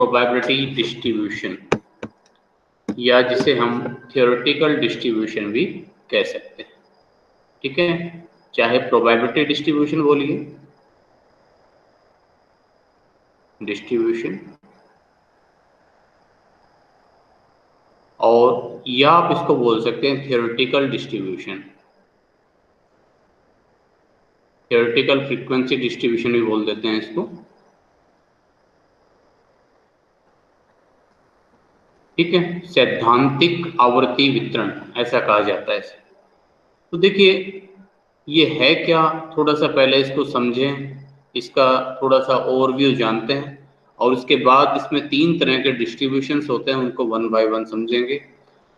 Probability distribution, या जिसे हम थ्योरेटिकल डिस्ट्रीब्यूशन भी कह सकते हैं। ठीक है, चाहे प्रोबेबिलिटी डिस्ट्रीब्यूशन बोलिए, डिस्ट्रीब्यूशन, और या आप इसको बोल सकते हैं theoretical distribution, theoretical frequency distribution भी बोल देते हैं इसको। ठीक है, सैद्धांतिक आवर्ती वितरण ऐसा कहा जाता है इसे। तो देखिए ये है क्या, थोड़ा सा पहले इसको समझें, इसका थोड़ा सा ओवरव्यू जानते हैं, और उसके बाद इसमें 3 तरह के डिस्ट्रीब्यूशंस होते हैं, उनको वन बाय वन समझेंगे।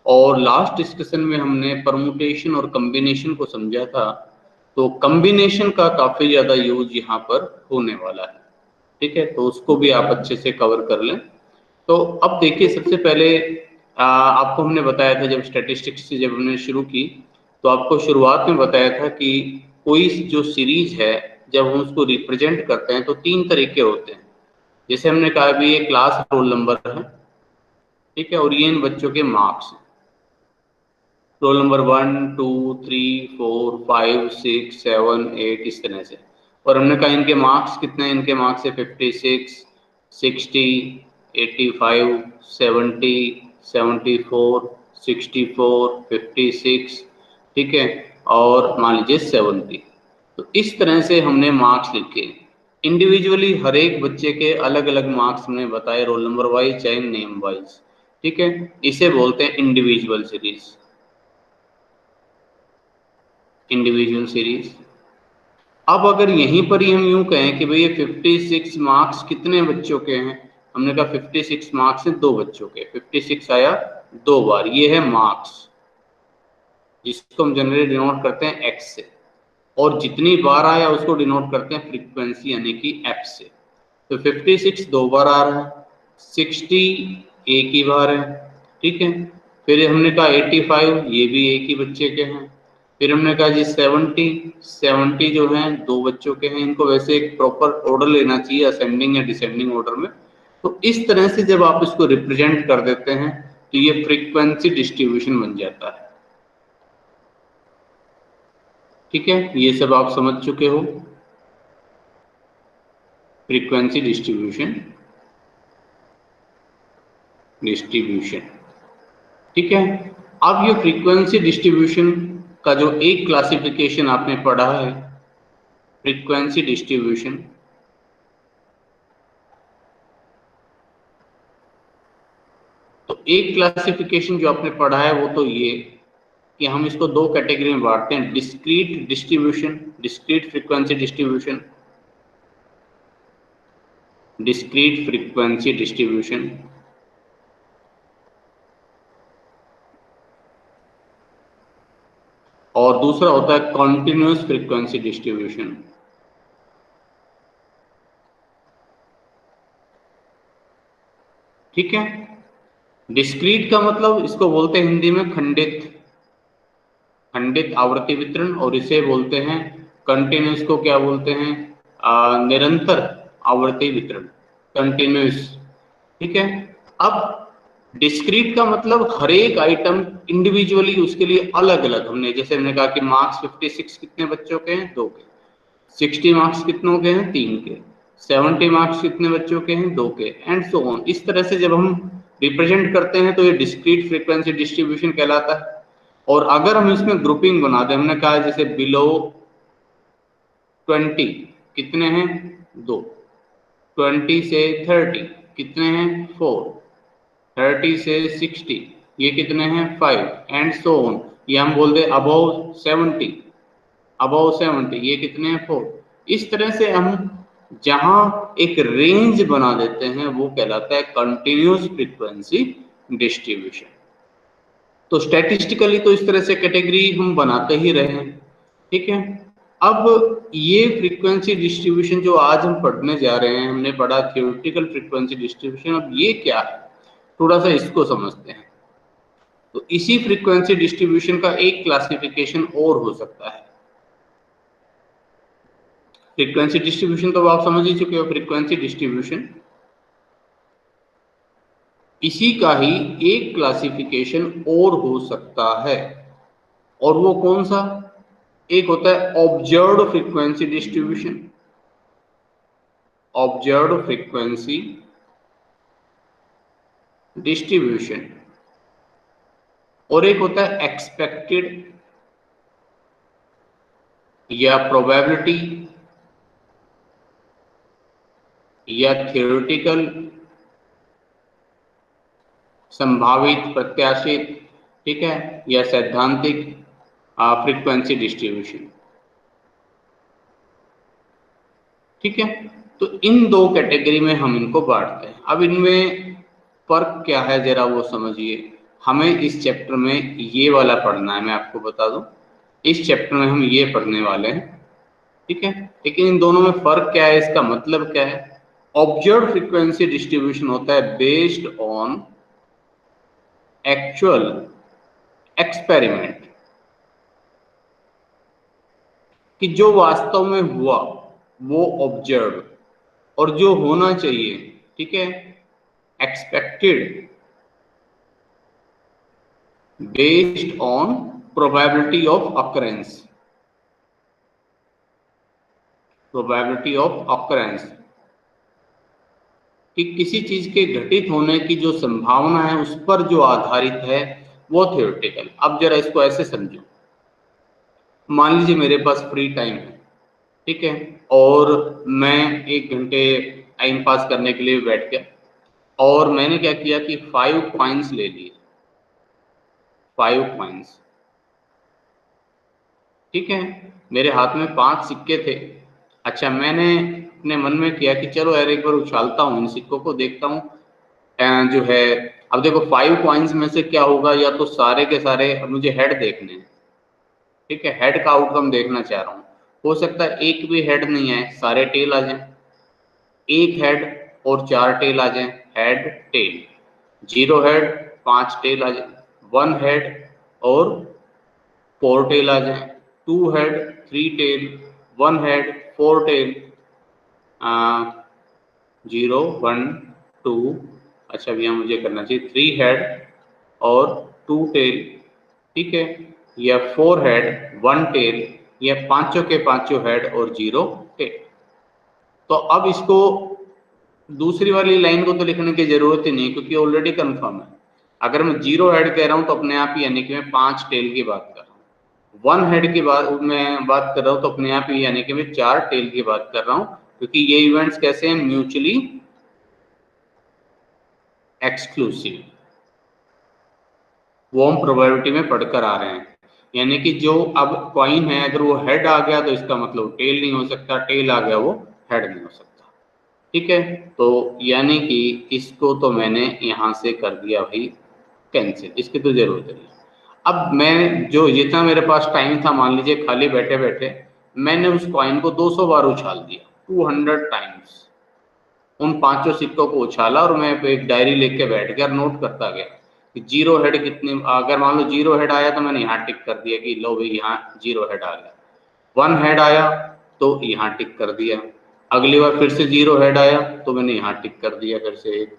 और लास्ट डिस्कशन में हमने परमुटेशन और कॉम्बिनेशन को समझा था, तो कॉम्बिनेशन का काफी ज्यादा यूज यहाँ पर होने वाला है। ठीक है, तो उसको भी आप अच्छे से कवर कर लें। तो अब देखिए सबसे पहले आपको हमने बताया था, जब स्टैटिस्टिक्स से जब हमने शुरू की, तो आपको शुरुआत में बताया था कि कोई जो सीरीज है जब हम उसको रिप्रेजेंट करते हैं तो 3 तरीके होते हैं। जैसे हमने कहा भी ये क्लास रोल नंबर है, ठीक है, और ये इन बच्चों के मार्क्स, रोल नंबर 1 2 3 4 5 6 7 8 इस तरह से। और हमने कहा इनके मार्क्स कितने हैं, इनके मार्क्स है 56 60 85 70 74 64 56, ठीक है, और मान लीजिए 70। तो इस तरह से हमने मार्क्स लिखे इंडिविजुअली, हर एक बच्चे के अलग अलग मार्क्स हमने बताए, रोल नंबर वाइज चाहे नेम वाइज। ठीक है, इसे बोलते हैं इंडिविजुअल सीरीज, इंडिविजुअल सीरीज। अब अगर यहीं पर ही हम यूं कहें कि भाई ये 56 मार्क्स कितने बच्चों के हैं, हमने कहा 56 मार्क्स हैं 2 बच्चों के, 56 आया 2 बार, ये है मार्क्स, जिसको हम जनरली डिनोट करते हैं एक्स से, और जितनी बार आया उसको डिनोट करते हैं फ्रीक्वेंसी यानी कि एफ से। तो 56 2 बार आ रहा है, 60 एक ही बार है, ठीक है। फिर हमने कहा 85 ये भी एक ही बच्चे के हैं। फिर हमने कहा जी 70 जो हैं 2 बच्चों के हैं। इनको वैसे एक प्रॉपर ऑर्डर लेना चाहिए, असेंडिंग या डिसेंडिंग ऑर्डर में। तो इस तरह से जब आप इसको रिप्रेजेंट कर देते हैं तो ये फ्रीक्वेंसी डिस्ट्रीब्यूशन बन जाता है। ठीक है, ये सब आप समझ चुके हो, फ्रीक्वेंसी डिस्ट्रीब्यूशन, ठीक है। अब ये फ्रीक्वेंसी डिस्ट्रीब्यूशन का जो एक क्लासिफिकेशन आपने पढ़ा है, फ्रीक्वेंसी डिस्ट्रीब्यूशन, तो एक क्लासिफिकेशन जो आपने पढ़ा है वो तो ये कि हम इसको 2 कैटेगरी में बांटते हैं, discrete distribution, discrete frequency distribution, discrete frequency distribution, और दूसरा होता है कॉन्टिन्यूअस फ्रीक्वेंसी डिस्ट्रीब्यूशन। ठीक है, डिस्क्रीट का मतलब इसको बोलते हैं हिंदी में खंडित, खंडित आवृत्ति वितरण, और इसे बोलते हैं कंटिन्यूस को क्या बोलते हैं, निरंतर आवृत्ति वितरण, कंटिन्यूस। ठीक है, अब डिस्क्रीट का मतलब हर एक आइटम इंडिविजुअली उसके लिए अलग अलग, हमने जैसे हमने कहा कि मार्क्स 56 कितने बच्चों के हैं 2 के, 60 मार्क्स कितनों के हैं 3 के, 70 मार्क्स कितने बच्चों के हैं 2 के, एंड सो ऑन। इस तरह से जब हम रिप्रेजेंट करते हैं तो ये डिस्क्रीट फ्रीक्वेंसी डिस्ट्रीब्यूशन कहलाता है। और अगर हम इसमें ग्रुपिंग बना दें, हमने कहा जैसे बिलो 20 कितने हैं 2, 20 से 30 कितने हैं 4, 30 से 60 ये कितने हैं 5, एंड सो ऑन। ये हम बोल दे अबव 70, अबव 70 ये कितने हैं 4। इस तरह से हम जहां एक रेंज बना देते हैं वो कहलाता है कंटिन्यूअस फ्रीक्वेंसी डिस्ट्रीब्यूशन। तो स्टैटिस्टिकली तो इस तरह से कैटेगरी हम बनाते ही रहे हैं। ठीक है, अब ये फ्रीक्वेंसी डिस्ट्रीब्यूशन जो आज हम पढ़ने जा रहे हैं, हमने पढ़ा थ्योरेटिकल फ्रीक्वेंसी डिस्ट्रीब्यूशन, अब ये क्या है थोड़ा सा इसको समझते हैं। तो इसी फ्रीक्वेंसी डिस्ट्रीब्यूशन का एक क्लासिफिकेशन और हो सकता है। फ्रीक्वेंसी डिस्ट्रीब्यूशन तो आप समझ ही चुके हो, फ्रीक्वेंसी डिस्ट्रीब्यूशन इसी का ही एक क्लासिफिकेशन और हो सकता है, और वो कौन सा? एक होता है observed frequency distribution, observed frequency distribution, और एक होता है एक्सपेक्टेड या प्रोबेबिलिटी या थ्योरेटिकल, संभावित, प्रत्याशित, ठीक है, या सैद्धांतिक फ्रीक्वेंसी डिस्ट्रीब्यूशन। ठीक है, तो इन दो कैटेगरी में हम इनको बांटते हैं। अब इनमें फर्क क्या है जरा वो समझिए। हमें इस चैप्टर में ये वाला पढ़ना है, मैं आपको बता दूं, इस चैप्टर में हम ये पढ़ने वाले हैं। ठीक है, लेकिन इन दोनों में फर्क क्या है, इसका मतलब क्या है? ऑब्जर्व्ड फ्रीक्वेंसी डिस्ट्रीब्यूशन होता है बेस्ड ऑन एक्चुअल एक्सपेरिमेंट, कि जो वास्तव में हुआ वो ऑब्जर्व, और जो होना चाहिए, ठीक है, expected based on probability of occurrence, probability of occurrence, कि किसी चीज के घटित होने की जो संभावना है उस पर जो आधारित है वो थ्योरेटिकल। अब जरा इसको ऐसे समझो, मान लीजिए मेरे पास फ्री टाइम है, ठीक है, और मैं 1 घंटे टाइम पास करने के लिए बैठ गया, और मैंने क्या किया कि 5 कॉइन्स ले लिए, 5 कॉइन्स, ठीक है, मेरे हाथ में 5 सिक्के थे। अच्छा, मैंने अपने मन में किया कि चलो यार एक बार उछालता हूँ इन सिक्कों को, देखता हूँ जो है। अब देखो 5 कॉइन्स में से क्या होगा, या तो सारे के सारे, मुझे हेड देखने हैं, ठीक है, हेड का आउटकम देखना चाह रहा हूँ। हो सकता है एक भी हेड नहीं आए, सारे टेल आ जाए, एक हेड और 4 टेल आ जाए, हेड टेल, 0 हेड 5 टेल आ जाए, 1 हेड और 4 टेल आ जाए, 2 हेड 3 टेल, 1 हेड 4 टेल, 0 1 2, अच्छा भैया मुझे करना चाहिए 3 हेड और 2 टेल, ठीक है, या 4 हेड 1 टेल, या पांचों के पांचों हेड और 0 टेल। तो अब इसको दूसरी वाली लाइन को तो लिखने की जरूरत ही नहीं, क्योंकि ऑलरेडी कंफर्म है। अगर मैं 0 हेड कह रहा हूं तो अपने आप ही यानी कि मैं 5 टेल की बात कर रहा हूँ, 1 हेड की बात मैं बात कर रहा हूँ तो अपने आप ही यानी कि मैं 4 टेल की बात कर रहा हूँ, क्योंकि ये इवेंट्स कैसे हैं, म्यूचुअली एक्सक्लूसिव, वो हम प्रोबेबिलिटी में पढ़कर आ रहे हैं। यानी कि जो अब कॉइन है, अगर वो हेड आ गया तो इसका मतलब टेल नहीं हो सकता, टेल आ गया वो हेड नहीं हो सकता। ठीक है, तो यानी कि इसको तो मैंने यहाँ से कर दिया भाई कैंसिल, इसकी तो जरूरत नहीं। अब मैं जो जितना मेरे पास टाइम था, मान लीजिए खाली बैठे बैठे मैंने उस कॉइन को 200 बार उछाल दिया, 200 टाइम्स, उन पांचों सिक्कों को उछाला, और मैं एक डायरी लेके बैठ गया, नोट करता गया कि 0 हेड कितने, अगर मान लो 0 हेड आया तो मैंने यहाँ टिक कर दिया कि लो भाई यहाँ 0 हेड आ गया, 1 हेड आया तो यहाँ टिक कर दिया, अगली बार फिर से 0 हेड आया तो मैंने यहाँ टिक कर दिया फिर से एक,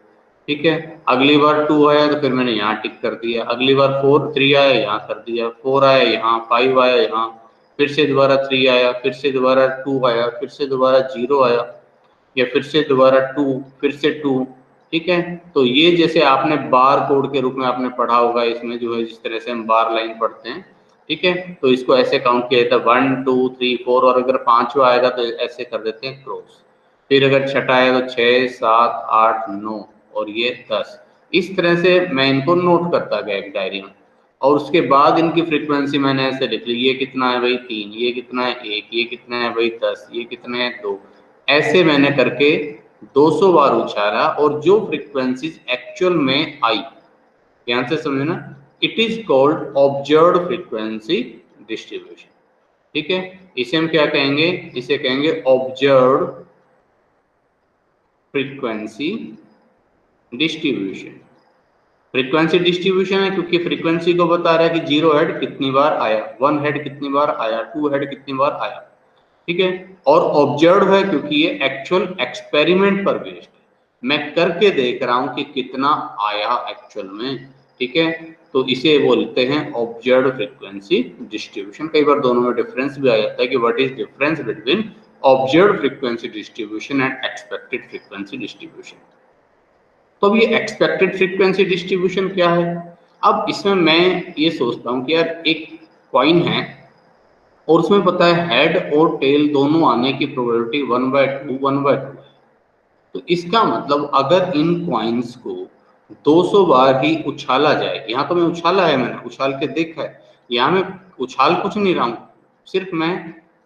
ठीक है, अगली बार 2 आया तो फिर मैंने यहाँ टिक कर दिया, अगली बार 3 आया यहाँ कर दिया, 4 आया यहाँ, 5 आया यहाँ, फिर से दोबारा 3 आया, फिर से दोबारा 2 आया, फिर से दोबारा 0 आया, या फिर से दोबारा 2, फिर से 2, ठीक है। तो ये जैसे आपने बार कोड के रूप में आपने पढ़ा होगा, इसमें जो है जिस तरह से हम बार लाइन पढ़ते हैं, ठीक है, तो इसको ऐसे काउंट किया जाता है 1 2 3 4, और अगर 5वां आएगा तो ऐसे कर देते हैं क्रॉस, फिर अगर छठा आएगा तो 6 7 8 9 और ये 10। इस तरह से मैं इनको नोट करता गया एक डायरी में, और उसके बाद इनकी फ्रीक्वेंसी मैंने ऐसे लिख ली, ये कितना है भाई 3, ये कितना है 1, ये कितना है भाई 10, ये कितने हैं 2, ऐसे मैंने करके 200 बार उछाला, और जो फ्रीक्वेंसीज एक्चुअल में आई, ध्यान से समझना, it is called observed frequency distribution. ठीक है, इसे हम क्या कहेंगे, इसे कहेंगे observed frequency distribution. Frequency distribution है क्योंकि फ्रीक्वेंसी को बता रहा है कि 0 हेड कितनी बार आया, 1 हेड कितनी बार आया, 2 हेड कितनी बार आया, ठीक है, और ऑब्जर्व है क्योंकि ये एक्चुअल एक्सपेरिमेंट पर बेस्ड है। मैं करके देख रहा हूं कि कितना आया एक्चुअल में, ठीक है। तो इसे बोलते हैं ऑब्जर्व्ड फ्रीक्वेंसी डिस्ट्रीब्यूशन। कई बार दोनों में डिफरेंस भी आ जाता है कि what is difference between observed frequency distribution and expected frequency distribution. तो अब ये एक्सपेक्टेड फ्रीक्वेंसी डिस्ट्रीब्यूशन क्या है? अब इसमें मैं ये सोचता हूँ कि यार एक कॉइन है और उसमें पता है हेड और टेल दोनों आने की प्रोबेबिलिटी 1/2 1/2 है। तो इसका मतलब अगर इन कॉइन्स को 200 बार ही उछाला जाए, यहाँ तो मैं उछाला है, मैंने उछाल के देखा है, यहाँ मैं उछाल कुछ नहीं रहा हूँ, सिर्फ मैं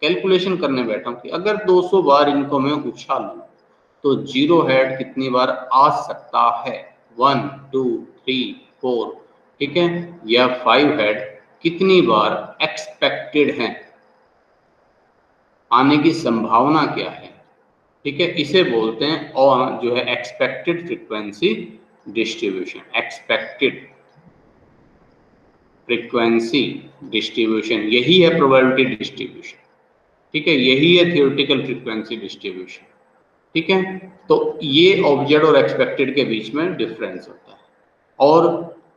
कैलकुलेशन करने बैठा हूँ कि अगर 200 बार इनको मैं उछालूं तो जीरो हेड कितनी बार आ सकता है, 1 2 3 4, ठीक है, या 5 हेड कितनी बार एक्सपेक्टेड है, आने की संभावना क्या है, ठीक है। इसे बोलते हैं और जो है expected frequency distribution, expected frequency distribution, यही है प्रोबेबिलिटी डिस्ट्रीब्यूशन, ठीक है, यही है थियोरेटिकल फ्रीक्वेंसी डिस्ट्रीब्यूशन, ठीक है। तो ये ऑब्जर्व और एक्सपेक्टेड के बीच में डिफरेंस होता है। और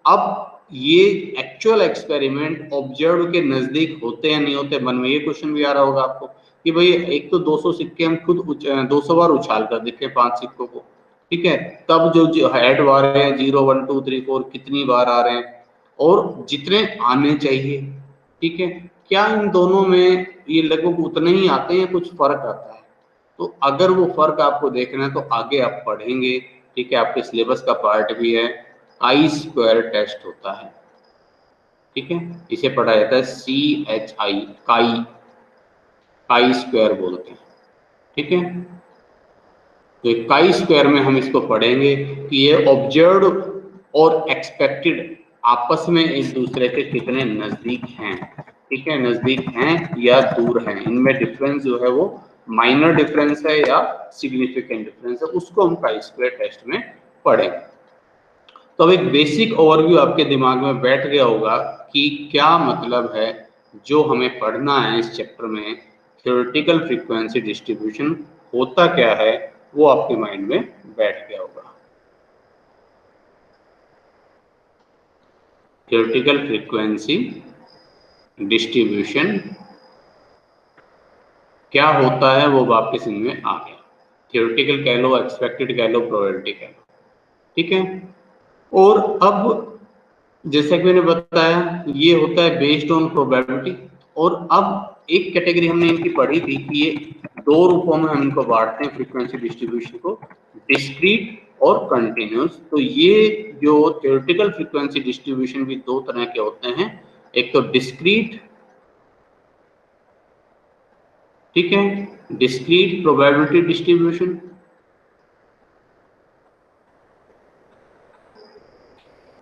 अब ये एक्चुअल एक्सपेरिमेंट ऑब्जर्व के नजदीक होते या नहीं होते, मन में ये क्वेश्चन भी आ रहा होगा आपको कि भाई एक तो 200 सिक्के हम खुद 200 बार उछाल कर देखे 5 सिक्कों को, ठीक है, तब जो हेड आ रहे हैं 0 1 2 3 4 कितनी बार आ रहे हैं और जितने आने चाहिए, ठीक है, क्या इन दोनों में ये लगभग उतने ही आते हैं, कुछ फर्क आता है? तो अगर वो फर्क आपको देखना है तो आगे आप पढ़ेंगे, ठीक है, आपके सिलेबस का पार्ट भी है, आई स्क्वायर टेस्ट होता है, ठीक है, इसे पढ़ा जाता है CHI, काई, काई स्क्वायर बोलते हैं, ठीक है। तो काई स्क्वायर में हम इसको पढ़ेंगे कि ये ऑब्जर्व और एक्सपेक्टेड आपस में एक दूसरे के कितने नजदीक हैं, ठीक है, नजदीक हैं या दूर हैं, इनमें डिफरेंस जो है वो माइनर डिफरेंस है या सिग्निफिकेंट डिफरेंस है, उसको हम काई स्क्वायर टेस्ट में पढ़ेंगे। तो अब एक बेसिक ओवरव्यू आपके दिमाग में बैठ गया होगा कि क्या मतलब है जो हमें पढ़ना है इस चैप्टर में, थ्योरेटिकल फ्रीक्वेंसी डिस्ट्रीब्यूशन होता क्या है, वो आपके माइंड में बैठ गया होगा। थ्योरेटिकल फ्रीक्वेंसी डिस्ट्रीब्यूशन क्या होता है वो आपके समझ में आ गया। थ्योरेटिकल कह लो, एक्सपेक्टेड कह लो, प्रोबेबिलिटी कह लो, ठीक है। और अब जैसा कि मैंने बताया ये होता है बेस्ड ऑन प्रोबेबिलिटी। और अब एक कैटेगरी हमने इनकी पढ़ी थी कि ये दो रूपों में हम इनको बांटते हैं फ्रीक्वेंसी डिस्ट्रीब्यूशन को, डिस्क्रीट और कंटिन्यूस। तो ये जो थ्योरेटिकल फ्रीक्वेंसी डिस्ट्रीब्यूशन भी दो तरह के होते हैं, एक तो डिस्क्रीट, ठीक है, डिस्क्रीट प्रोबेबिलिटी डिस्ट्रीब्यूशन,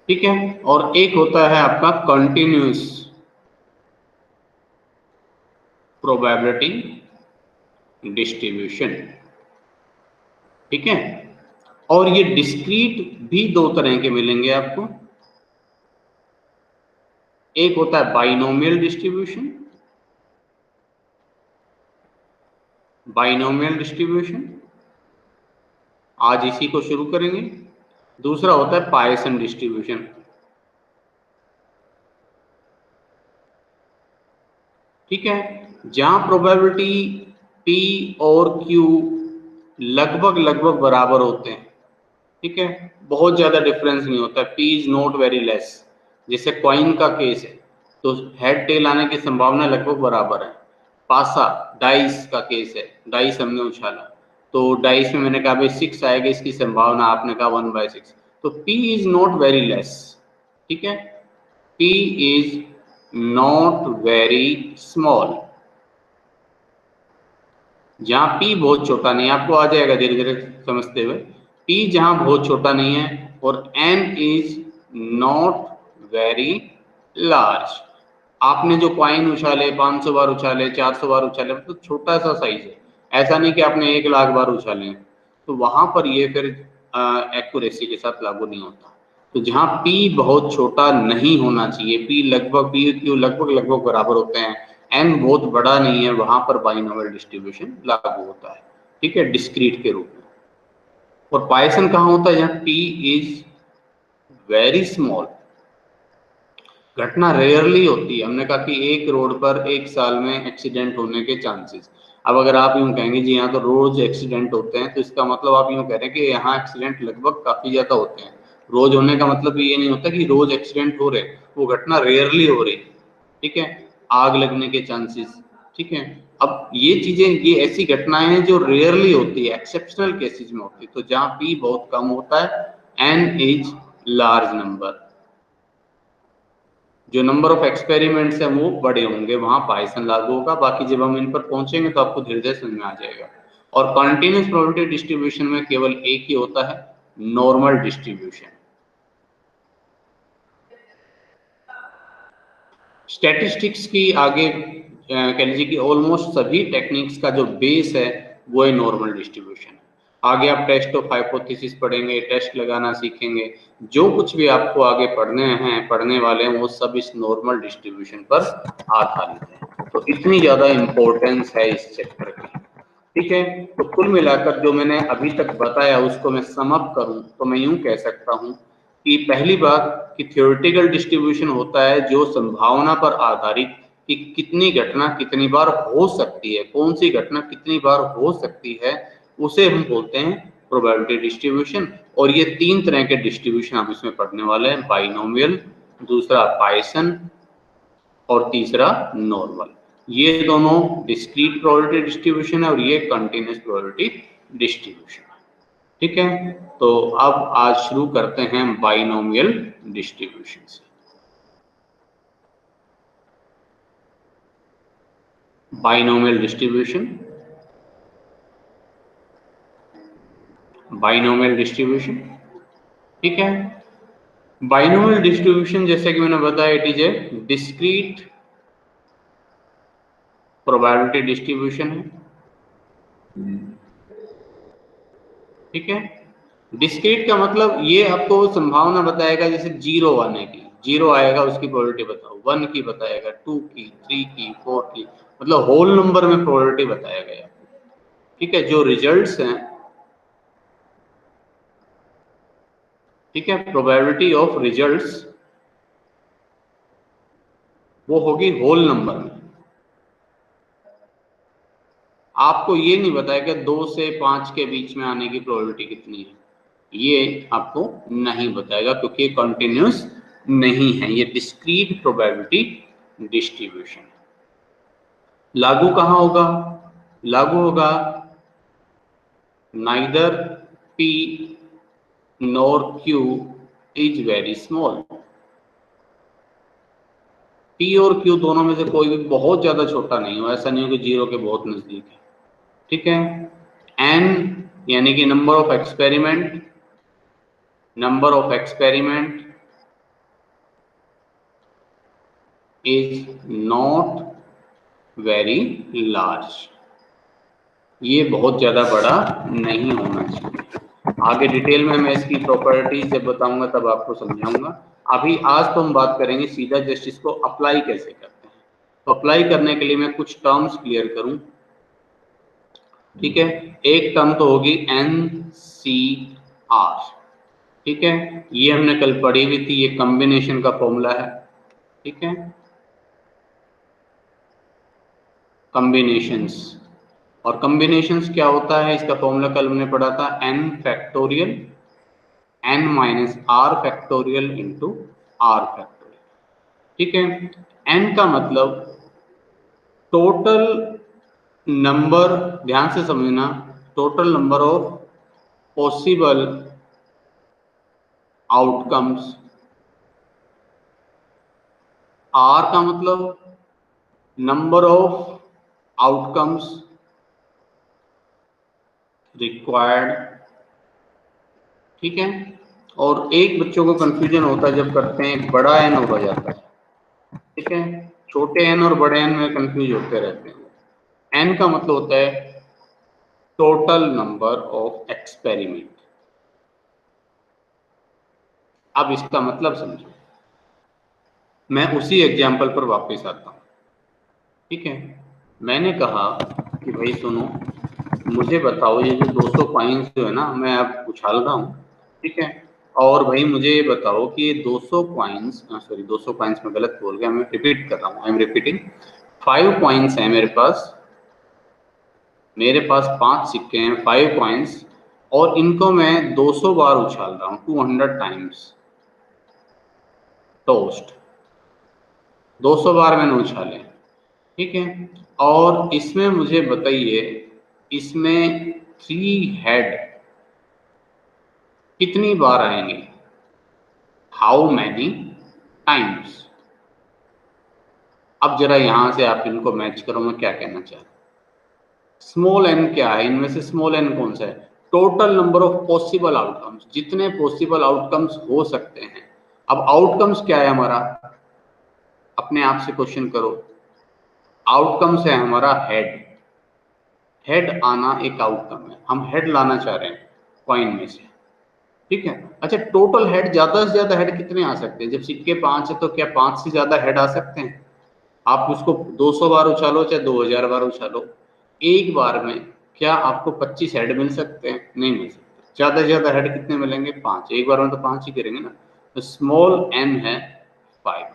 ठीक है, और एक होता है आपका कंटिन्यूस प्रोबेबिलिटी डिस्ट्रीब्यूशन, ठीक है। और ये डिस्क्रीट भी दो तरह के मिलेंगे आपको, एक होता है बाइनोमियल डिस्ट्रीब्यूशन, बाइनोमियल डिस्ट्रीब्यूशन आज इसी को शुरू करेंगे। दूसरा होता है पायसन डिस्ट्रीब्यूशन, ठीक है, जहां प्रोबेबिलिटी P और Q लगभग लगभग बराबर होते हैं, ठीक है, बहुत ज्यादा डिफरेंस नहीं होता, P is not very less, जैसे कॉइन का केस है तो हेड टेल आने की संभावना लगभग बराबर है। पासा डाइस का केस है, डाइस हमने उछाला तो डाइस में मैंने कहा भाई 6 आएगा, इसकी संभावना आपने कहा 1/6, तो P is not very less, ठीक है, P is not very small, जहां P बहुत छोटा नहीं है, आपको आ जाएगा धीरे धीरे समझते हुए, P जहां बहुत छोटा नहीं है और N is not very large. आपने जो कॉइन उछाले 500 बार उछाले 400 बार उछाले, तो छोटा सा साइज है, ऐसा नहीं कि आपने 1,00,000 बार उछाले, तो वहां पर ये फिर एक्यूरेसी के साथ लागू नहीं होता। तो जहां P बहुत छोटा नहीं होना चाहिए, P लगभग P Q लगभग लगभग बराबर होते हैं, N बहुत बड़ा नहीं है, वहां पर बाइनोमियल डिस्ट्रीब्यूशन लागू होता है, ठीक है, डिस्क्रीट के रूप में। और पाइसन कहाँ होता है? जहाँ p इज वेरी स्मॉल। घटना रेयरली होती है। हमने कहा कि एक रोड पर एक साल में एक्सीडेंट होने के चांसेस। अब अगर आप यूं कहेंगे जी यहाँ तो रोज एक्सीडेंट होते हैं, तो इसका मतलब आप यूं कह रहे हैं कि यहाँ एक्सीडेंट लगभग काफी ज्यादा होते हैं। रोज होने का मतलब ये नहीं होता कि रोज एक्सीडेंट हो रहे, वो घटना रेयरली हो रही। ठीक है, आग लगने के चांसेस। ठीक है, अब ये चीजें, ये ऐसी घटनाएं हैं जो रेयरली होती है, एक्सेप्शनल केसेस में होती है। तो जहाँ p बहुत कम होता है, n इज लार्ज नंबर, जो नंबर ऑफ एक्सपेरिमेंट्स हैं वो बड़े होंगे, वहां पाइसन लागू होगा। बाकी जब हम इन पर पहुंचेंगे तो आपको धीरे धीरे समझ में आ जाएगा। और कंटिन्यूस प्रोबेबिलिटी डिस्ट्रीब्यूशन में केवल एक ही होता है, नॉर्मल डिस्ट्रीब्यूशन। स्टैटिस्टिक्स की आगे कह लीजिए कि ऑलमोस्ट सभी टेक्निक्स का जो बेस है वो है नॉर्मल डिस्ट्रीब्यूशन। आगे आप टेस्ट ऑफ हाइपोथेसिस पढ़ेंगे, टेस्ट लगाना सीखेंगे, जो कुछ भी आपको आगे पढ़ने वाले हैं वो सब इस नॉर्मल डिस्ट्रीब्यूशन पर आधारित है। तो इतनी ज्यादा इंपॉर्टेंस है इस चैप्टर की। ठीक है, तो कुल मिलाकर जो मैंने अभी तक बताया उसको मैं सम अप करूं तो मैं यूं कह सकता हूं कि पहली बात कि थ्योरेटिकल डिस्ट्रीब्यूशन होता है जो संभावना पर आधारित कि कितनी घटना कितनी बार हो सकती है, कौन सी घटना कितनी बार हो सकती है, उसे हम बोलते हैं प्रोबेबिलिटी डिस्ट्रीब्यूशन। और ये तीन तरह के डिस्ट्रीब्यूशन हम इसमें पढ़ने वाले हैं, बाइनोमियल, दूसरा पाइसन और तीसरा नॉर्मल। ये दोनों डिस्क्रीट प्रोबेबिलिटी डिस्ट्रीब्यूशन है और ये कंटीन्यूअस प्रोबेबिलिटी डिस्ट्रीब्यूशन है। ठीक है, तो अब आज शुरू करते हैं बाइनोमियल डिस्ट्रीब्यूशन से। Binomial distribution, binomial distribution. ठीक है, बाइनोमियल डिस्ट्रीब्यूशन जैसे कि मैंने बताया, it is a discrete probability distribution है। ठीक है, डिस्क्रीट का मतलब ये आपको संभावना बताएगा, जैसे 0 आने की, 0 आएगा उसकी प्रोबेबिलिटी बताओ, 1 की बताएगा, 2 की, 3 की, 4 की, मतलब होल नंबर में प्रोबेबिलिटी बताएगा। ठीक है, जो रिजल्ट्स हैं, ठीक है, प्रोबेबिलिटी ऑफ रिजल्ट्स वो होगी होल नंबर में। आपको ये नहीं बताएगा 2 से 5 के बीच में आने की प्रोबेबिलिटी कितनी है, ये आपको नहीं बताएगा क्योंकि ये कंटिन्यूस नहीं है, ये डिस्क्रीट प्रोबेबिलिटी डिस्ट्रीब्यूशन। लागू कहाँ होगा? लागू होगा neither p nor q is very small. p और q दोनों में से कोई भी बहुत ज्यादा छोटा नहीं हो, ऐसा नहीं हो कि 0 के बहुत नजदीक है। ठीक है, n यानी कि number of experiment, number of experiment is not very large, ये बहुत ज्यादा बड़ा नहीं होना चाहिए। आगे डिटेल में मैं इसकी प्रॉपर्टीज जब बताऊंगा तब आपको समझाऊंगा। अभी आज तो हम बात करेंगे सीधा जस्ट इसको अप्लाई कैसे करते हैं। तो अप्लाई करने के लिए मैं कुछ टर्म्स क्लियर करूं। ठीक है, एक टर्म तो होगी NCR। ठीक है, ये हमने कल पढ़ी हुई थी, ये कॉम्बिनेशन का फॉर्मूला है। ठीक है, कॉम्बिनेशंस, और कॉम्बिनेशंस क्या होता है, इसका फॉर्मूला कल हमने पढ़ा था, n factorial n minus r factorial into r factorial. ठीक है, n का मतलब टोटल नंबर, ध्यान से समझना, total number of possible outcomes. R का मतलब नंबर ऑफ आउटकम्स रिक्वायर्ड। ठीक है, और एक बच्चों को कंफ्यूजन होता है जब करते हैं, बड़ा एन हो जाता है। ठीक है, छोटे एन और बड़े एन में कंफ्यूज होते रहते हैं। एन का मतलब होता है टोटल नंबर ऑफ एक्सपेरिमेंट। अब इसका मतलब समझो, मैं उसी एग्जाम्पल पर वापस आता हूं। ठीक है, मैंने कहा कि भाई सुनो, मुझे बताओ ये जो 200 कॉइन्स जो है ना मैं अब उछाल रहा हूँ, ठीक है, और भाई मुझे ये बताओ कि ये 200 कॉइन्स, सॉरी 200 कॉइन्स में गलत बोल गया, मैं रिपीट कर रहा हूँ, आई एम रिपीटिंग। 5 कॉइन्स है मेरे पास 5 सिक्के हैं, 5 कॉइन्स, और इनको मैं 200 बार उछाल रहा हूँ, 200 टाइम्स टोस्ट, 200 बार मैंने उछाले, ठीक है। और इसमें मुझे बताइए, इसमें 3 हेड कितनी बार आएंगे, हाउ मैनी टाइम्स। अब जरा यहां से आप इनको मैच करो, मैं क्या कहना चाह रहा हूं। स्मॉल एन क्या है, इनमें से स्मॉल एन कौन सा है, total number of possible outcomes, जितने पॉसिबल आउटकम्स हो सकते हैं। अब आउटकम्स क्या है हमारा, अपने आप से क्वेश्चन करो। आउटकम्स है हमारा हेड, हेड आना एक आउटकम है, हम हेड लाना चाह रहे हैं कॉइन में से, ठीक है। अच्छा, टोटल हेड, ज्यादा से ज्यादा हेड कितने आ सकते हैं, जब सिक्के 5 है तो क्या 5 से ज्यादा हेड आ सकते हैं। आप उसको 200 बार उछालो चाहे 2000 बार उछालो, एक बार में क्या आपको 25 हेड मिल सकते हैं, नहीं मिल सकते। ज्यादा से ज्यादा हेड कितने मिलेंगे, 5, एक बार में तो 5 ही करेंगे ना। तो स्मॉल एन है 5,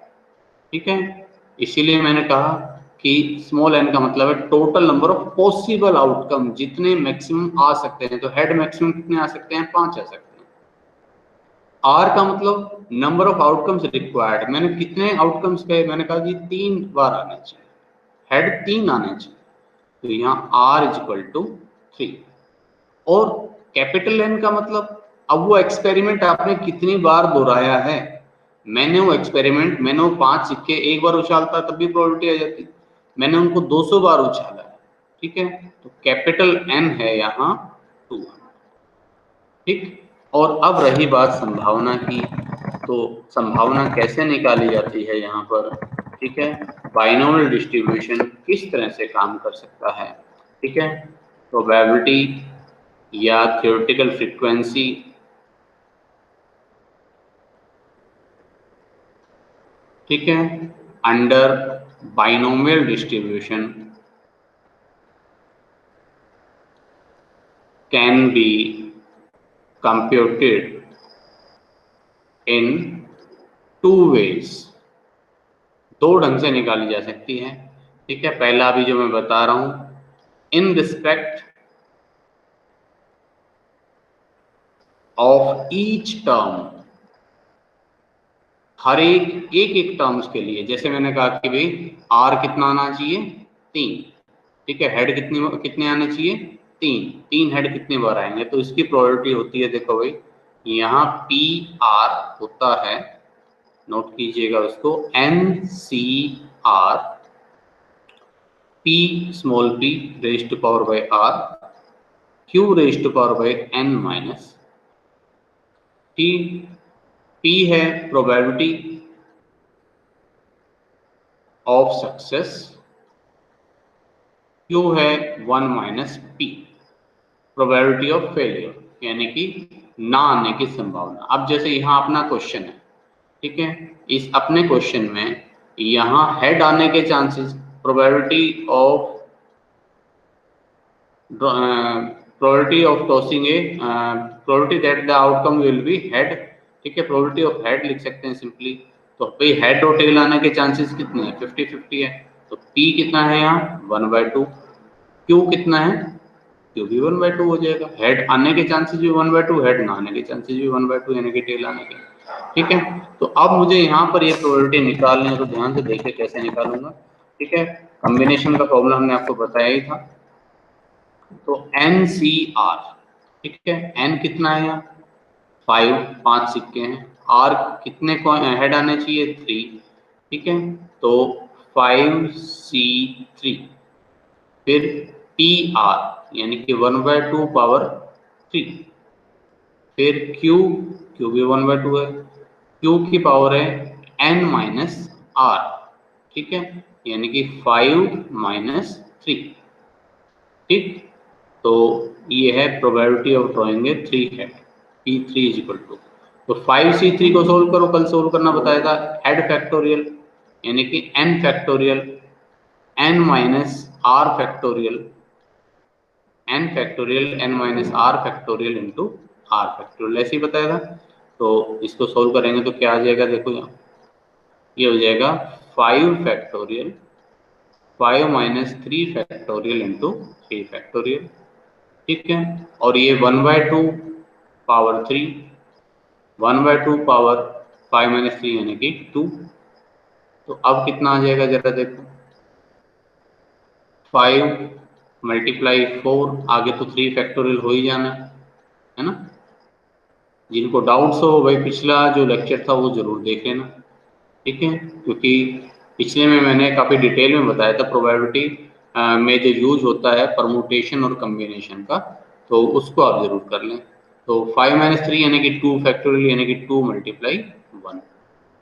ठीक है। इसीलिए मैंने कहा कि स्मॉल एन का मतलब है total number of possible outcome, जितने मैक्सिमम आ सकते हैं। तो हेड मैक्सिमम कितने आ सकते हैं, 5 आ सकते हैं। आर का मतलब नंबर ऑफ आउटकम्स रिक्वायर्ड, मैंने कितने आउटकम्स कहे, मैंने कहा कि 3 बार आने चाहिए, हेड 3 आने चाहिए। तो यहाँ आर इज इक्वल टू 3। और कैपिटल एन का मतलब, अब वो एक्सपेरिमेंट आपने कितनी बार दोहराया है। मैंने वो एक्सपेरिमेंट, मैंने वो 5 सिक्के एक बार उछालता तब भी प्रोबेबिलिटी आ जाती, मैंने उनको 200 बार उछाला है, ठीक है। तो कैपिटल एन है यहाँ 2, ठीक। और अब रही बात संभावना की, तो संभावना कैसे निकाली जाती है यहाँ पर, ठीक है। बाइनोमियल डिस्ट्रीब्यूशन किस तरह से काम कर सकता है, ठीक है। प्रोबेबिलिटी या थ्योरेटिकल फ्रीक्वेंसी, ठीक है, under binomial distribution can be computed in 2 ways, 2 ढंग से निकाली जा सकती है, ठीक है। पहला अभी जो मैं बता रहा हूं, in respect of each term, हर एक टर्म्स के लिए। जैसे मैंने कहा कि भाई आर कितना आना चाहिए, 3, ठीक है। हेड कितने आने चाहिए, 3 हेड कितने बार आएंगे, तो इसकी प्रोबेबिलिटी होती है, देखो भाई यहाँ पी आर होता है, नोट कीजिएगा उसको, n c r, p small p raise to power by r, q raise to power by n minus t. p है प्रोबेबिलिटी ऑफ सक्सेस, q है 1 minus p, probability of failure, यानी कि ना आने की संभावना। अब जैसे यहाँ अपना क्वेश्चन है, ठीक है, इस अपने क्वेश्चन में यहाँ हेड आने के chances, probability of probability of tossing a probability that the outcome will be head, ठीक है। probability of head लिख सकते हैं सिंपली। तो भाई हेड और टेल आने के चांसेस कितने हैं, 50-50 है। तो P कितना है यहाँ 1/2, Q कितना है, Q भी 1/2 हो जाएगा। हेड आने के चांसेस भी 1/2, हेड ना आने के चांसेस भी 1/2, यानी कि टेल आने के, ठीक है। तो अब मुझे यहाँ पर ये प्रोबेबिलिटी निकालनी है, तो ध्यान से देखिए कैसे निकालूंगा, ठीक है। कॉम्बिनेशन का फॉर्मूला हमने आपको बताया ही था। तो एन सी आर, ठीक है, एन कितना है यहाँ 5 सिक्के हैं, आर कितने हेड आने चाहिए 3, ठीक है। तो 5C3, फिर पी आर यानी कि 1/2 पावर 3, फिर क्यू भी 1/2 है, क्यू की पावर है एन माइनस आर, ठीक है, यानी कि 5 माइनस 3, ठीक। तो ये है probability of drawing a 3 head, P3 is equal to, तो 5C3 को सोल्व करो, कल सोल्व करना बताया था, हेड फैक्टोरियल यानी कि n factorial, n minus r factorial, n factorial n minus r factorial into r factorial, ऐसे ही बताया था। तो इसको सोल्व करेंगे तो क्या आ जाएगा, देखो यहाँ ये हो जाएगा 5 factorial 5 minus 3 factorial into 3 factorial, ठीक है। और ये 1/2 पावर 3 1/2 पावर 5 माइनस 3 यानी कि 2। तो अब कितना आ जाएगा जरा देखो, 5 मल्टीप्लाई 4, आगे तो 3 फैक्टोरियल हो ही जाना है ना। जिनको डाउट्स हो भाई पिछला जो लेक्चर था वो जरूर देख लेना, ठीक है, क्योंकि पिछले में मैंने काफ़ी डिटेल में बताया था प्रोबेबिलिटी में जो यूज होता है परमुटेशन और कम्बिनेशन का, तो उसको आप जरूर कर लें। तो 5 माइनस 3 यानी कि 2 फैक्टोरियल यानी कि 2 मल्टीप्लाई 1।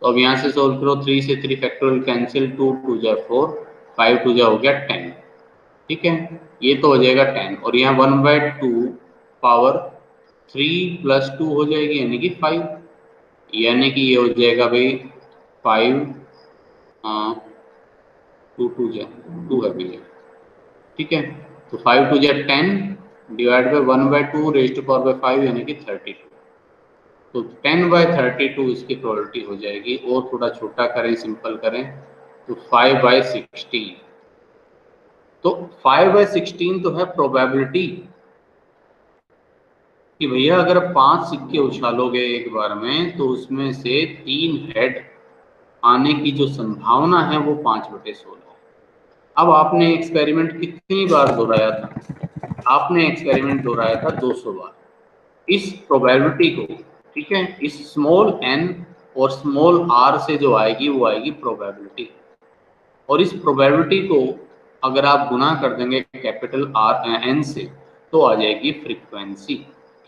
तो अब यहाँ से सोल्व करो, 3 से 3 फैक्टोरियल कैंसिल, 2 2 जा 4, 5 2 जा हो गया 10, ठीक है। ये तो हो जाएगा 10 और यहाँ 1/2 पावर 3 प्लस 2 हो जाएगी यानी कि 5, यानी कि ये हो जाएगा भाई 5 2 2 जा 2 है भैया, ठीक है। तो 5 2 जा 10 divide by 1/2 raised to power by 5 यानी कि 32। तो 10/32 इसकी प्रोबेबिलिटी हो जाएगी, और थोड़ा छोटा करें सिंपल करें तो 5/16। तो 5/16 तो है प्रोबेबिलिटी कि भैया अगर 5 सिक्के उछालोगे एक बार में तो उसमें से 3 हेड आने की जो संभावना है वो 5/16 है। अब आपने एक्सपेरिमेंट कितनी बार दोहराया था, आपने एक्सपेरिमेंट दोहराया था 200 बार इस प्रोबेबिलिटी को, ठीक है। इस स्मॉल n और स्मॉल r से जो आएगी वो आएगी प्रोबेबिलिटी, और इस प्रोबेबिलिटी को अगर आप गुना कर देंगे कैपिटल n से तो आ जाएगी फ्रीक्वेंसी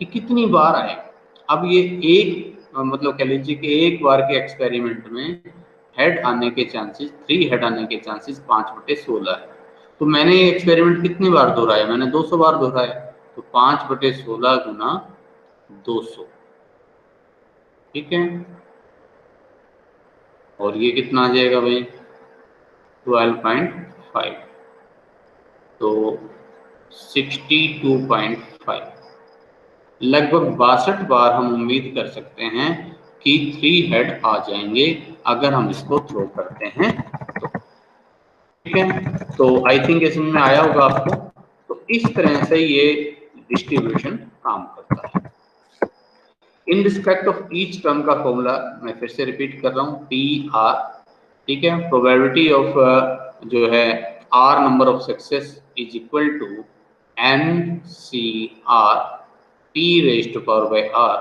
कि कितनी बार आएगा। अब ये एक मतलब कह लीजिए कि एक बार के एक्सपेरिमेंट में हेड आने के चांसेस 3 हेड आने के चांसेस 5/16 है। तो मैंने ये एक्सपेरिमेंट कितनी बार दोहराया, मैंने 200 बार दोहराया, तो 5/16 गुना 200, ठीक है। और ये कितना आ जाएगा भाई 12.5, तो 62.5, लगभग 62 बार हम उम्मीद कर सकते हैं कि 3 हेड आ जाएंगे अगर हम इसको थ्रो करते हैं तो, ठीक है। तो आई थिंक ये समझ में आया होगा आपको। तो इस तरह से ये डिस्ट्रीब्यूशन काम करता है। इन रिस्पेक्ट ऑफ ईच टर्म का फॉर्मूला मैं फिर से रिपीट कर रहा हूँ, पी आर, ठीक है। प्रोबेबिलिटी ऑफ जो है r number of success is equal to n c r t raise to power by r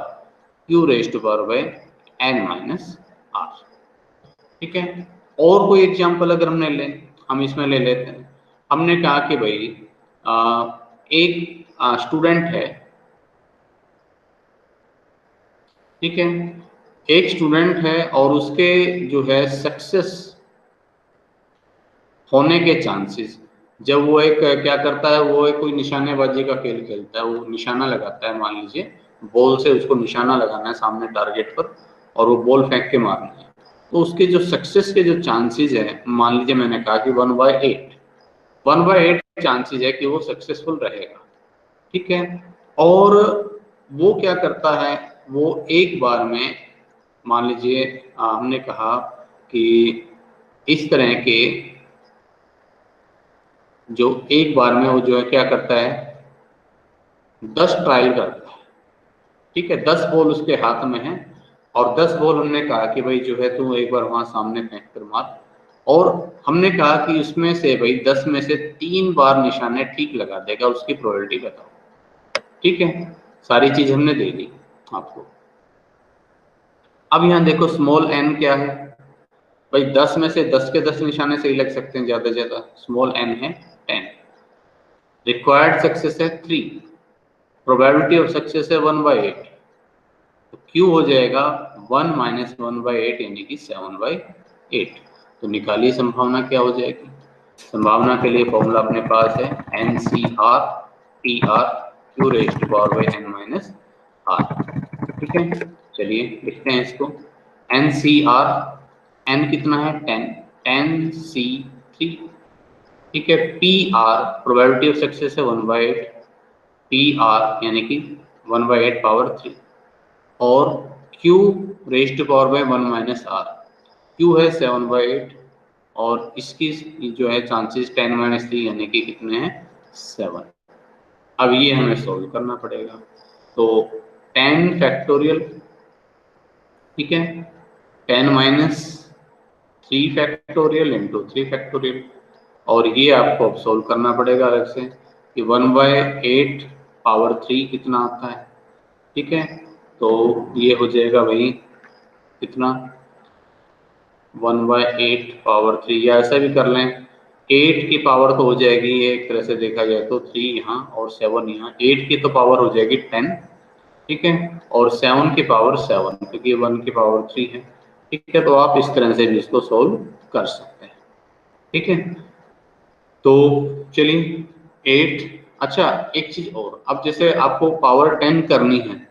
q raise to power by n minus r, ठीक है। और कोई एग्जाम्पल अगर हमने ले, हम इसमें ले लेते हैं। हमने कहा कि भाई एक स्टूडेंट है, ठीक है, एक स्टूडेंट है और उसके जो है सक्सेस होने के चांसेस, जब वो एक क्या करता है, वो एक कोई निशानेबाजी का खेल खेलता है, वो निशाना लगाता है, मान लीजिए बॉल से उसको निशाना लगाना है सामने टारगेट पर और वो बॉल फेंक के मारना है, तो उसके जो सक्सेस के जो चांसेस है, मान लीजिए मैंने कहा कि 1/8 चांसेस है कि वो सक्सेसफुल रहेगा, ठीक है। और वो क्या करता है, वो एक बार में मान लीजिए हमने कहा कि इस तरह के जो एक बार में वो जो है क्या करता है 10 ट्रायल करता है, ठीक है। 10 बॉल उसके हाथ में है और 10 बॉल हमने कहा कि भाई जो है तू एक बार वहां सामने फेंक कर मार, और हमने कहा कि उसमें से भाई 10 में से 3 बार निशाने ठीक लगा देगा, उसकी प्रोबेबिलिटी बताओ, ठीक है। सारी चीज हमने दे दी आपको। अब यहाँ देखो स्मॉल n क्या है भाई, 10 में से 10 के 10 निशाने सही लग सकते हैं ज्यादा से ज्यादा, स्मॉल n है 10, रिक्वायर्ड सक्सेस है 3, प्रोबेबिलिटी ऑफ सक्सेस है 1/8, तो Q हो जाएगा 1 माइनस 1/8 यानी कि 7/8। तो निकालिए संभावना क्या हो जाएगी। संभावना के लिए फॉर्मूला अपने पास है NCR PR Q raise to power by n minus R, ठीक है। चलिए लिखते हैं इसको, NCR, n कितना है 10, 10C3, ठीक है। PR प्रोबेबिलिटी ऑफ सक्सेस है 1/8, PR यानी कि 1/8 पावर 3 और Q raised to power by 1 minus R। Q है 7/8 और इसकी जो है चांसेस 10-3 यानी कि कितने हैं 7। अब ये हमें सोल्व करना पड़ेगा। तो 10 फैक्टोरियल, ठीक है, 10 माइनस 3 फैक्टोरियल इंटू 3 फैक्टोरियल, और ये आपको अब सोल्व करना पड़ेगा अलग से कि 1/8 पावर 3 कितना आता है, ठीक है। तो ये हो जाएगा वही कितना 1/8 पावर 3, या ऐसा भी कर लें 8 की पावर तो हो जाएगी, ये एक तरह से देखा जाए तो 3 यहाँ और 7 यहाँ, 8 की तो पावर हो जाएगी 10, ठीक है, और 7 की पावर 7 क्योंकि 1 की पावर 3 है, ठीक है। तो आप इस तरह से भी इसको सोल्व कर सकते हैं, ठीक है। तो चलिए 8, अच्छा एक चीज और, अब जैसे आपको पावर 10 करनी है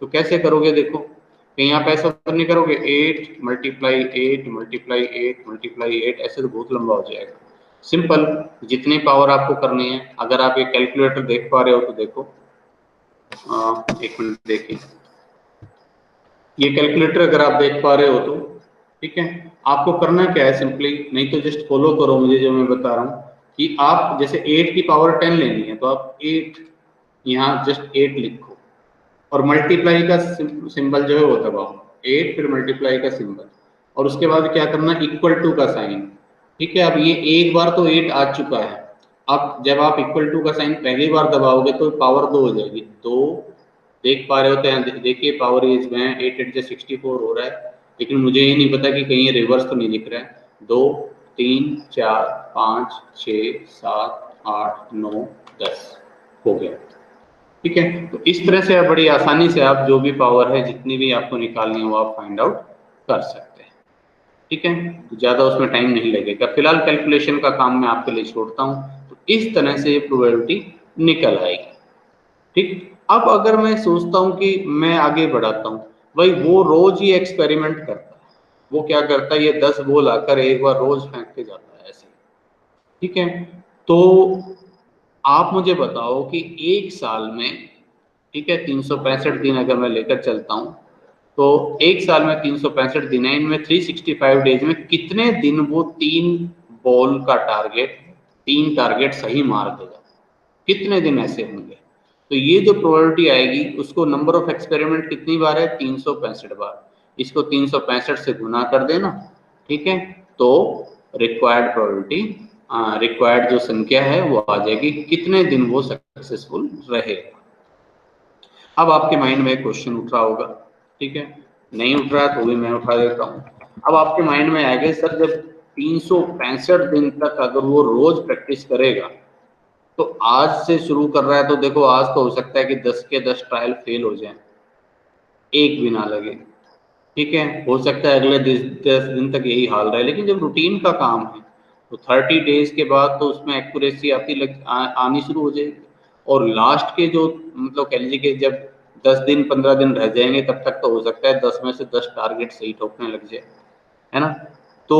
तो कैसे करोगे, देखो कहीं आप ऐसा तो नहीं करोगे 8 मल्टीप्लाई 8 मल्टीप्लाई 8 मल्टीप्लाई 8, ऐसे तो बहुत लंबा हो जाएगा। सिंपल, जितनी पावर आपको करनी है, अगर आप ये कैलकुलेटर देख पा रहे हो तो देखो, एक मिनट देखिए, ये कैलकुलेटर अगर आप देख पा रहे हो तो ठीक है, आपको करना क्या है सिंपली, नहीं तो जस्ट फॉलो करो मुझे जो मैं बता रहा हूँ कि आप जैसे 8 की पावर 10 लेनी है तो आप 8 यहाँ जस्ट 8 लिखो और मल्टीप्लाई का सिंबल जो है वो दबाओ, 8 फिर मल्टीप्लाई का सिंबल, और उसके बाद क्या करना, इक्वल टू का साइन, ठीक है। अब ये एक बार तो 8 आ चुका है, अब जब आप इक्वल टू का साइन पहली बार दबाओगे तो पावर 2 हो जाएगी, 2 देख पा रहे हो तो यहाँ देखिए पावर इज में 8 8 64 हो रहा है, लेकिन मुझे ये नहीं पता कि कहीं रिवर्स तो नहीं लिख रहा है। 2 3 4 5 6 7 8 9 10 हो गया, ठीक है। तो इस तरह से आप बड़ी आसानी से आप जो भी पावर है जितनी भी आपको निकालनी है वो आप फाइंड आउट कर सकते हैं, ठीक है। तो ज़्यादा उसमें टाइम नहीं लगेगा, फिलहाल कैलकुलेशन का काम मैं आपके लिए छोड़ता हूँ। तो इस तरह से ये प्रोबेबिलिटी निकल आएगी, ठीक। अब अगर मैं सोचता हूँ कि मैं आगे बढ़ाता हूँ, भाई वो रोज ही एक्सपेरिमेंट करता है, वो क्या करता है, ये 10 बॉल आकर एक बार रोज फेंक के जाता है ऐसे, ठीक है। तो आप मुझे बताओ कि एक साल में, ठीक है, 365 दिन अगर मैं लेकर चलता हूँ तो एक साल में 365 दिन है, इनमें 365 डेज में कितने दिन वो 3 बॉल का टारगेट, 3 टारगेट सही मार देगा, कितने दिन ऐसे होंगे। तो ये जो प्रोबेबिलिटी आएगी उसको नंबर ऑफ एक्सपेरिमेंट कितनी बार है, 365 बार, इसको 365 से गुना कर देना, ठीक है। तो रिक्वायर्ड प्रोबेबिलिटी, रिक्वायर्ड जो संख्या है वो आ जाएगी, कितने दिन वो सक्सेसफुल रहेगा। अब आपके माइंड में एक क्वेश्चन उठ रहा होगा, ठीक है, नहीं उठ रहा तो भी मैं उठा देता हूँ। अब आपके माइंड में आएगा सर जब 365 दिन तक अगर वो रोज प्रैक्टिस करेगा तो आज से शुरू कर रहा है, तो देखो आज तो हो सकता है कि 10 के 10 ट्रायल फेल हो जाए, एक भी ना लगे, ठीक है। हो सकता है अगले 10 दिन तक यही हाल रहे, लेकिन जब रूटीन का काम है तो 30 डेज के बाद तो उसमें एक्यूरेसी आनी शुरू हो जाएगी, और लास्ट के जो मतलब कह लीजिए कि जब 10 दिन 15 दिन रह जाएंगे तब तक तो हो सकता है 10 में से 10 टारगेट सही ठोकने लग जाए, है ना। तो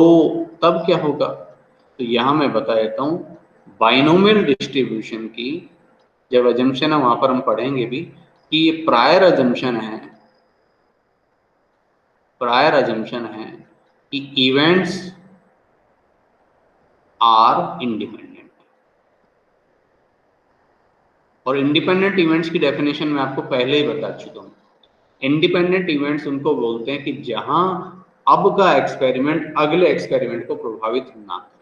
तब क्या होगा, तो यहाँ मैं बता देता हूँ, बाइनोमियल डिस्ट्रीब्यूशन की जब अजम्पशन है वहां पर हम पढ़ेंगे भी कि ये प्रायर अजम्पशन है, प्रायर अजम्पशन है कि इवेंट्स आर इंडिपेंडेंट, और इंडिपेंडेंट इवेंट्स की डेफिनेशन मैं आपको पहले ही बता चुका हूँ। इंडिपेंडेंट इवेंट्स उनको बोलते हैं कि जहां अब का एक्सपेरिमेंट अगले एक्सपेरिमेंट को प्रभावित ना करे।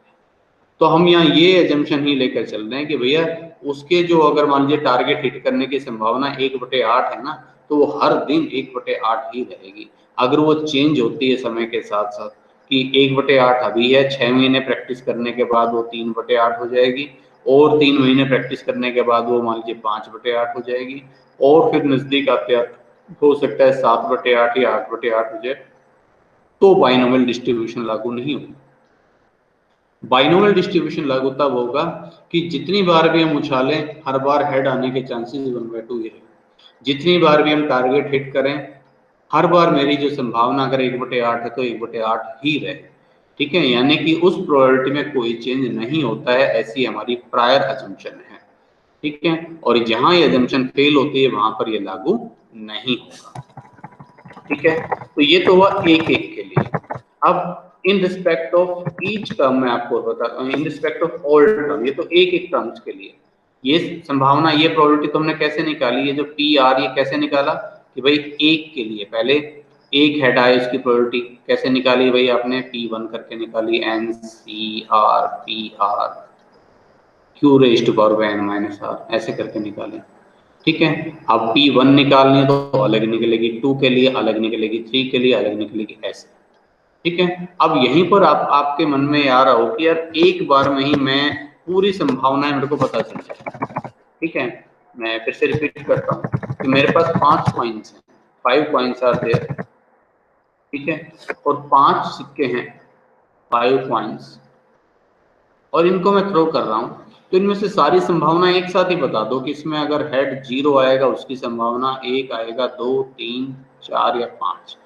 तो हम यहाँ ये एजम्पशन ही लेकर चल रहे हैं कि भैया उसके जो अगर मान लीजिए टारगेट हिट करने की संभावना 1/8 है ना, तो वो हर दिन 1/8 ही रहेगी। अगर वो चेंज होती है समय के साथ साथ कि 1/8 अभी है, 6 महीने प्रैक्टिस करने के बाद वो 3/8 हो जाएगी, और 3 महीने प्रैक्टिस करने के बाद वो मान लीजिए 5/8 हो जाएगी, और फिर नजदीक आते हो सकता है 7/8 या 8/8 हो जाए, तो बाइनोमियल डिस्ट्रीब्यूशन लागू नहीं होगी। बाइनोमियल डिस्ट्रीब्यूशन लागू तब होगा कि जितनी बार भी हम उछालें हर बार हेड आने के चांसेस 1/2 ही है, जितनी बार भी हम टारगेट हिट करें हर बार मेरी जो संभावना अगर 1/8 है तो 1/8 ही रहे, ठीक है। यानी कि उस प्रोबेबिलिटी में कोई चेंज नहीं होता है, ऐसी हमारी प्रायर अजम्पशन है, ठीक है, और जहां ये assumption फेल होती है वहां पर ये लागू नहीं होगा। ठीक है, तो ये तो हुआ एक एक के लिए। अब इन रिस्पेक्ट ऑफ ईच टर्म मैं आपको बताता हूँ, इन रिस्पेक्ट ऑफ ऑल टर्म, ये तो एक एक टर्म्स के लिए। ये संभावना, ये प्रोबेबिलिटी तुमने कैसे निकाली, ये जो पी आर, ये कैसे निकाला कि भाई एक के लिए पहले एक हेड आए, उसकी प्रोबेबिलिटी कैसे निकाली भाई आपने, P1 करके निकाली, n c r p r q raise to power n minus r, ऐसे करके निकाले। ठीक है, अब P1 निकालनी है तो अलग निकलेगी, 2 के लिए अलग निकलेगी, 3 के लिए अलग निकलेगी, ऐसे। ठीक है, अब यहीं पर आपके मन में आ रहा हो कि यार एक बार में ही मैं पूरी संभावनाएं मेरे को पता चल जाए। ठीक है, मैं फिर से रिपीट करता हूँ कि मेरे पास 5 कॉइन्स हैं, 5 कॉइन्स आर देयर। ठीक है, और 5 सिक्के हैं, 5 कॉइन्स, और इनको मैं थ्रो कर रहा हूँ, तो इनमें से सारी संभावना एक साथ ही बता दो कि इसमें अगर हेड 0 आएगा उसकी संभावना 1 आएगा, 2, 3, 4 या 5,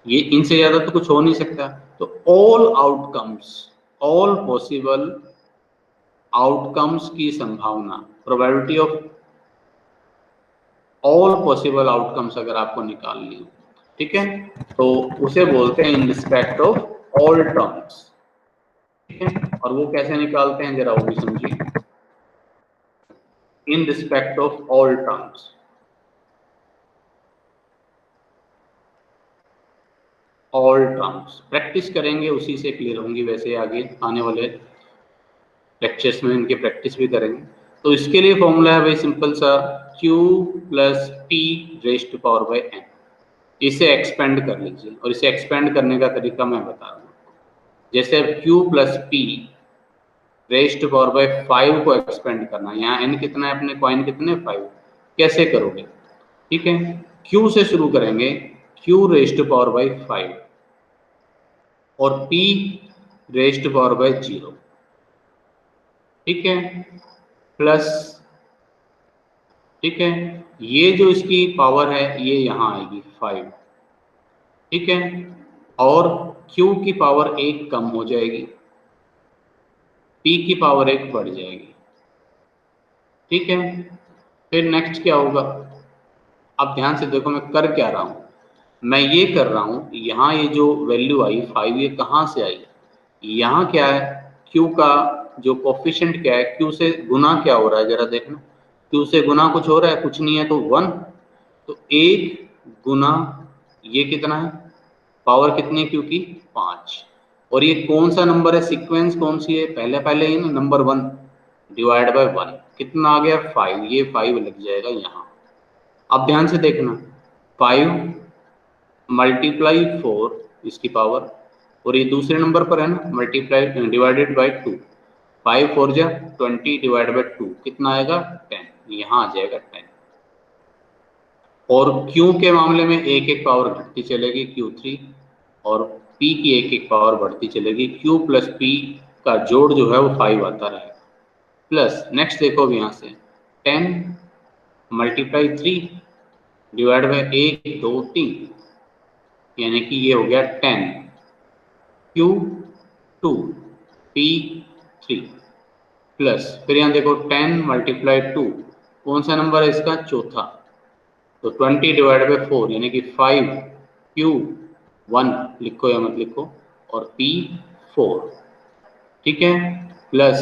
ये इनसे ज्यादा तो कुछ हो नहीं सकता। तो all outcomes, all possible outcomes की संभावना, probability of all possible outcomes अगर आपको निकालनी हो, ठीक है, तो उसे बोलते हैं इन रिस्पेक्ट ऑफ ऑल टर्म्स। ठीक है, और वो कैसे निकालते हैं जरा वो भी समझिए, इन respect of all terms. All terms practice करेंगे, उसी से क्लियर होंगी, वैसे आगे आने वाले लेक्चर्स में इनकी प्रैक्टिस भी करेंगे। तो इसके लिए फॉर्मूला है भाई सिंपल सा, Q plus P raise to power by n। इसे एक्सपेंड कर लीजिए, और इसे एक्सपेंड करने का तरीका मैं बता रहा हूँ। जैसे अब Q plus P raise to power by 5 को एक्सपेंड करना, यहाँ n कितना है अपने कॉइन कितने, 5, कैसे करोगे? ठीक है, Q से शुरू करेंगे, Q raise to power by 5 और P raise to power by 0। ठीक है, प्लस, ठीक है, ये जो इसकी पावर है ये यहाँ आएगी 5। ठीक है, और Q की पावर 1 कम हो जाएगी, P की पावर 1 बढ़ जाएगी। ठीक है, फिर नेक्स्ट क्या होगा, अब ध्यान से देखो मैं कर क्या रहा हूँ, मैं ये कर रहा हूँ, यहाँ ये जो वैल्यू आई 5, ये कहाँ से आई, यहाँ क्या है, Q का जो कोफिशिएंट क्या है, Q से गुना क्या हो रहा है जरा देखना, Q से गुना कुछ हो रहा है, कुछ नहीं है, तो 1, तो 1 गुना ये कितना है, पावर कितनी है Q की, 5, और ये कौन सा नंबर है, सीक्वेंस कौन सी है, पहले पहले ही ना नंबर 1 डिवाइड बाय 1, कितना आ गया 5, ये 5 लग जाएगा यहाँ। अब ध्यान से देखना, 5 मल्टीप्लाई 4 इसकी पावर, और ये दूसरे नंबर पर है ना, मल्टीप्लाई डिवाइडेड बाय 2, 5 4 जा 20 डिवाइड बाय 2 कितना आएगा 10, यहाँ आ जाएगा 10। और Q के मामले में एक एक पावर घटती चलेगी, Q3, और P की एक एक पावर बढ़ती चलेगी, Q प्लस P का जोड़ जो है वो 5 आता रहेगा। प्लस नेक्स्ट देखो अब यहाँ से 10 मल्टीप्लाई 3 डिवाइड बाय 1 2 3, यानी कि ये हो गया 10 Q2 P3, प्लस फिर यहाँ देखो 10 मल्टीप्लाई 2, कौन सा नंबर है इसका, चौथा, तो 20 डिवाइड बाय 4 यानी कि 5 Q1 लिखो या मत लिखो, और P4। ठीक है, प्लस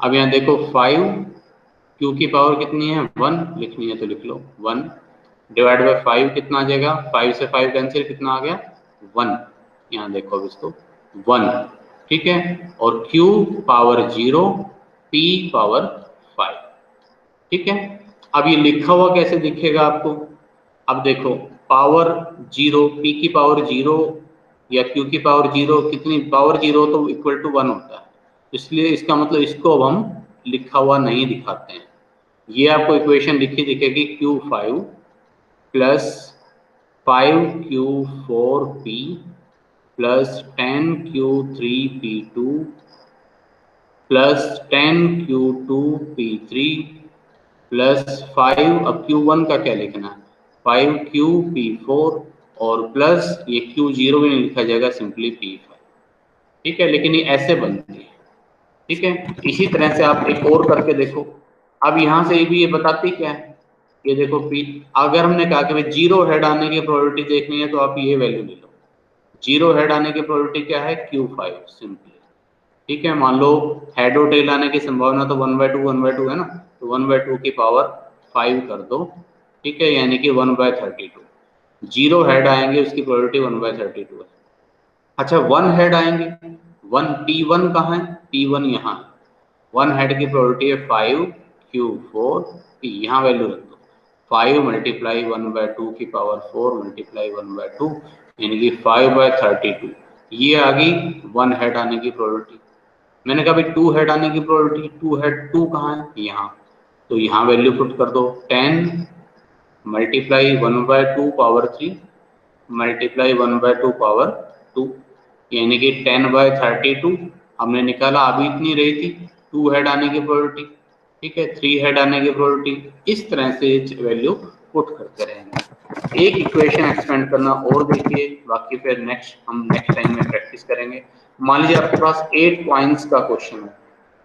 अब यहाँ देखो 5 Q की पावर कितनी है, 1 लिखनी है तो लिख लो 1 डिवाइड बाय 5 कितना आ जाएगा, 5 से 5 कैंसिल, कितना आ गया 1, यहाँ देखो अब इसको 1। ठीक है, और Q पावर 0 P पावर 5। ठीक है, अब ये लिखा हुआ कैसे दिखेगा आपको, अब देखो पावर 0, P की पावर 0 या Q की पावर 0, कितनी पावर 0 तो इक्वल टू 1 होता है, इसलिए इसका मतलब इसको अब हम लिखा हुआ नहीं दिखाते हैं। ये आपको इक्वेशन लिखी दिखेगी Q5 plus 5Q4P plus 10Q3P2 plus 10Q2P3 plus 5, अब Q1 का क्या लिखना है, 5QP4, और प्लस ये Q0 भी नहीं लिखा जाएगा, सिंपली P5। ठीक है, लेकिन ये ऐसे बनती है। ठीक है, इसी तरह से आप एक और करके देखो, अब यहाँ से भी ये बताती क्या है, ये देखो पी, अगर हमने कहा कि भाई जीरो हेड आने की प्रोबेबिलिटी देखनी है तो आप ये वैल्यू ले लो। जीरो हेड आने की प्रोबेबिलिटी क्या है, Q5 सिंपली। ठीक है, मान लो हेड और टेल आने की संभावना तो 1/2 है ना, तो 1/2 की पावर 5 कर दो। ठीक है, यानी कि 1/32। जीरो हेड आएंगे उसकी प्रोबेबिलिटी 1/32 है। अच्छा, वन हेड आएंगे, वन P1 कहाँ है, P1 यहाँ। वन हेड की प्रोबेबिलिटी है 5Q4P, यहाँ वैल्यू रख दो। 5 मल्टीप्लाई 1/2 की पावर 4 मल्टीप्लाई 1/2 यानी कि 5/32। ये आ गई वन हेड आने की प्रोबेबिलिटी। मैंने कहा भाई टू हेड आने की प्रोबेबिलिटी, टू हेड टू कहाँ है, यहाँ। तो यहाँ वैल्यू पुट कर दो, 10 मल्टीप्लाई 1/2 पावर 3 मल्टीप्लाई 1/2 पावर 2 यानी कि 10/32 हमने निकाला। अभी इतनी रही थी टू हेड आने की प्रोबेबिलिटी। ठीक है, थ्री हेड आने की प्रोबेबिलिटी। इस तरह से वैल्यू पुट करते रहेंगे। एक इक्वेशन एक्सपेंड करना और देखिए, बाकी फिर हम नेक्स्ट टाइम में प्रैक्टिस करेंगे। मान लीजिए आपके पास 8 पॉइंट्स का क्वेश्चन है।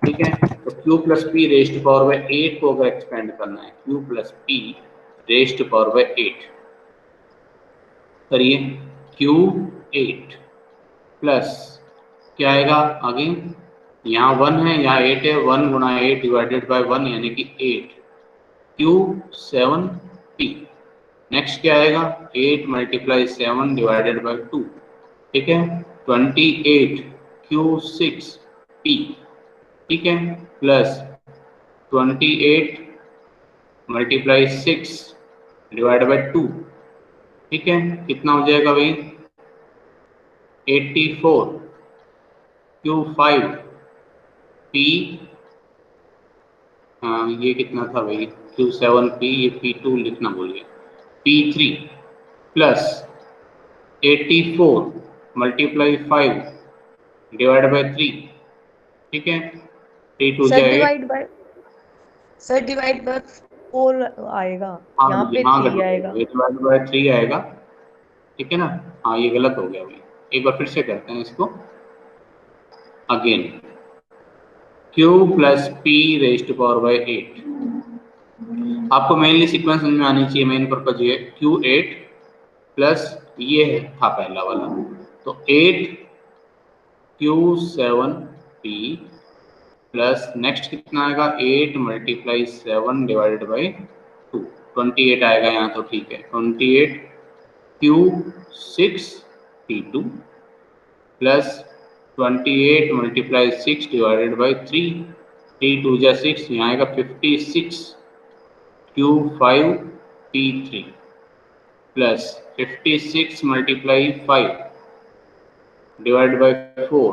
ठीक है, तो Q plus P rest power bye 8 को अगर एक्सपेंड करना है, Q plus P rest power bye 8 करिए, Q8 प्लस क्या आएगा आगे, यहाँ 1 है यहाँ 8 है, 1 गुना 8 डिवाइडेड बाय 1 यानी कि 8 Q7P। नेक्स्ट क्या आएगा, 8 मल्टीप्लाई 7 डिवाइडेड बाय 2। ठीक है, 28 Q6P। ठीक है, प्लस 28 मल्टीप्लाई 6 डिवाइड बाय 2। ठीक है, कितना हो जाएगा भाई, 84 Q5P। हाँ ये कितना था भाई, Q7P, ये P2 लिखना भूल गया, P3 plus 84 multiply 5 divide by 3। ठीक है, 3 2 सर जा 8। डिवाइड बाय 4 आएगा, हाँ यहाँ पे यहाँ 3 गलत हो आएगा। गया, डिवाइड बाय 3 आएगा। ठीक है ना, हाँ ये गलत हो गया भाई, एक बार फिर से करते हैं इसको again. Q plus P rest power bye 8। आपको मेनली सीक्वेंस समझ में आनी चाहिए, मेन पर्पज ये है। Q8 प्लस ये था पहला वाला, तो 8 Q7P प्लस नेक्स्ट कितना आएगा, 8 मल्टीप्लाई 7 डिवाइडेड बाई 2, 28 आएगा यहाँ तो। ठीक है, 28 Q6P2 plus 28 multiply 6 divided by 3, 3 2 जा 6, यहाँ आएगा 56 Q5P3 plus 56 multiply 5 divide by 4।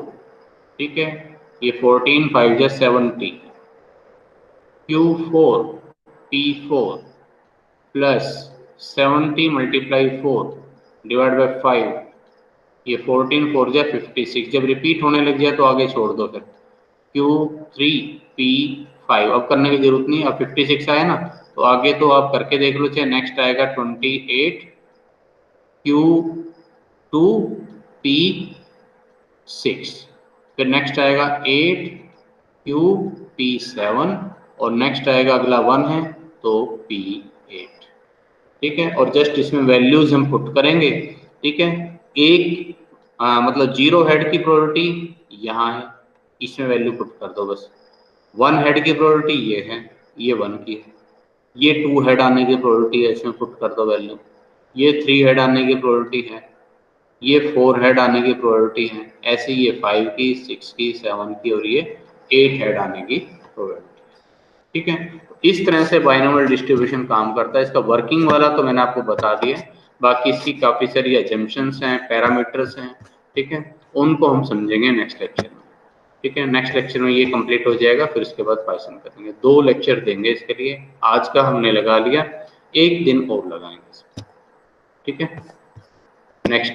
ठीक है, ये 14 5 जा 70 Q4P4 plus 70 multiply 4 divide by 5, ये 14 4 जा 56। जब रिपीट होने लग जाए तो आगे छोड़ दो फिर। Q3P5 अब करने की जरूरत नहीं, अब 56 आया ना, तो आगे तो आप करके देख लो। चाहे नेक्स्ट आएगा 28 Q2P6, फिर नेक्स्ट आएगा 8 QP7 और नेक्स्ट आएगा अगला 1 है तो P8। ठीक है, और जस्ट इसमें वैल्यूज हम पुट करेंगे। ठीक है, एक मतलब जीरो हेड की प्रोबेबिलिटी यहाँ है, इसमें वैल्यू पुट कर दो बस। वन हेड की प्रोबेबिलिटी ये है, ये 1 की है। ये टू हेड आने की प्रोबेबिलिटी है, इसमें पुट कर दो वैल्यू। ये थ्री हेड आने की प्रोबेबिलिटी है, ये 4 हेड आने की प्रोबेबिलिटी है, ऐसे ये 5 की, 6 की, 7 की और ये 8 हेड आने की प्रोबेबिलिटी। ठीक है, इस तरह से बाइनोमियल डिस्ट्रीब्यूशन काम करता है। इसका वर्किंग वाला तो मैंने आपको बता दिया, बाकी इसकी काफी सारी अजम्पशंस हैं, पैरामीटर्स हैं। ठीक है, उनको हम समझेंगे नेक्स्ट लेक्चर में। ठीक है, नेक्स्ट लेक्चर में ये कंप्लीट हो जाएगा, फिर उसके बाद पाइथन करेंगे। 2 लेक्चर देंगे इसके लिए, आज का हमने लगा लिया, एक दिन और लगाएंगे। ठीक है, नेक्स्ट